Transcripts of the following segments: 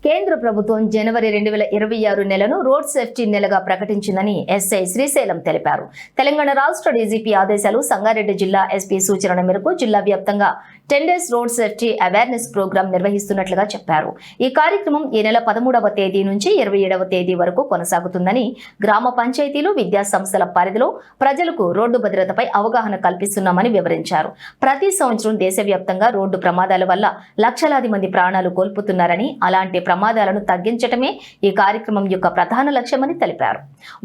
కేంద్ర ప్రభుత్వం జనవరి 2026 నెలను road safety నెలగా ప్రకటించిందని SI Srisailam తెలిపారు. తెలంగాణ రాష్ట్ర డీజీపీ ఆదేశాలు, సంగారెడ్డి జిల్లా ఎస్పీ సూచనల మేరకు జిల్లా వ్యాప్తంగా 10 days road safety awareness programme నిర్వహిస్తున్నట్లుగా చెప్పారు. ఈ కార్యక్రమం ఈ నెల 13వ తేదీ నుంచి 27వ తేదీ వరకు కొనసాగుతుందని, గ్రామ పంచాయతీలు, విద్యా సంస్థల పరిధిలో ప్రజలకు రోడ్డు భద్రతపై అవగాహన కల్పిస్తున్నామని వివరించారు. ప్రతి సంవత్సరం దేశవ్యాప్తంగా రోడ్డు ప్రమాదాల వల్ల లక్షలాది మంది ప్రాణాలు కోల్పోతున్నారని, అలాంటి ప్రమాదాలను తగ్గించటమే ఈ కార్యక్రమం యొక్క ప్రధాన లక్ష్యమని తెలిపారు.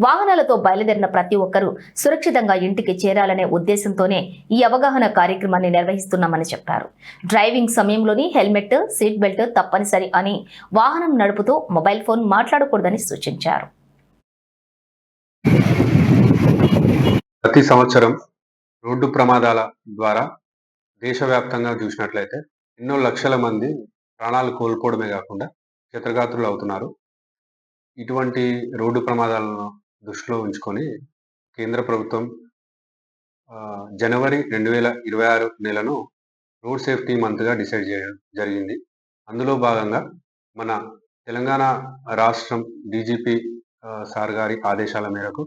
వాహనాలతో బయలుదేరిన ప్రతి ఒక్కరూ సురక్షితంగా ఇంటికి చేరాలనే ఉద్దేశంతోనే ఈ అవగాహన కార్యక్రమాన్ని నిర్వహిస్తున్నామని చెప్పారు. డ్రైవింగ్ సమయంలోని హెల్మెట్, సీట్ బెల్ట్ తప్పనిసరి అని, వాహనం నడుపుతూ మొబైల్ ఫోన్ మాట్లాడకూడదని సూచించారు. ప్రతి సంవత్సరం రోడ్డు ప్రమాదాల ద్వారా దేశవ్యాప్తంగా చూసినట్లయితే ఎన్నో లక్షల మంది ప్రాణాలు కోల్పోవడమే కాకుండా క్షతగాత్రులు అవుతున్నారు. ఇటువంటి రోడ్డు ప్రమాదాలను దృష్టిలో ఉంచుకొని కేంద్ర ప్రభుత్వం జనవరి 2026 నెలను రోడ్ సేఫ్టీ మంత్గా డిసైడ్ చేయడం జరిగింది. అందులో భాగంగా మన తెలంగాణ రాష్ట్రం డీజీపీ సార్ గారి ఆదేశాల మేరకు,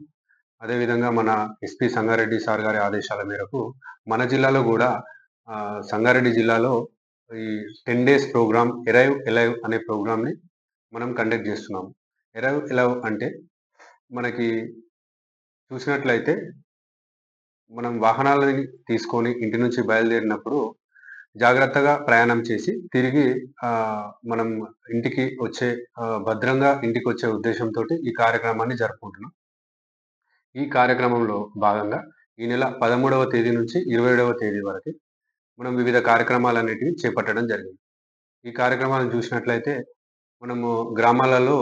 అదేవిధంగా మన ఎస్పీ సంగారెడ్డి సార్ గారి ఆదేశాల మేరకు మన జిల్లాలో కూడా సంగారెడ్డి జిల్లాలో ఈ 10 డేస్ ప్రోగ్రామ్ ఎరైవ్ ఎలైవ్ అనే ప్రోగ్రామ్ని మనం కండక్ట్ చేస్తున్నాము. ఎరైవ్ ఎలైవ్ అంటే మనకి చూసినట్లయితే మనం వాహనాలని తీసుకొని ఇంటి నుంచి బయలుదేరినప్పుడు జాగ్రత్తగా ప్రయాణం చేసి తిరిగి మనం ఇంటికి వచ్చే భద్రంగా ఇంటికి వచ్చే ఉద్దేశంతో ఈ కార్యక్రమాన్ని జరుపుకుంటున్నాం. ఈ కార్యక్రమంలో భాగంగా ఈ నెల 13వ తేదీ నుంచి 27వ తేదీ వరకు మనం వివిధ కార్యక్రమాలన్నిటివి చేపట్టడం జరిగింది. ఈ కార్యక్రమాలను చూసినట్లయితే మనము గ్రామాలలో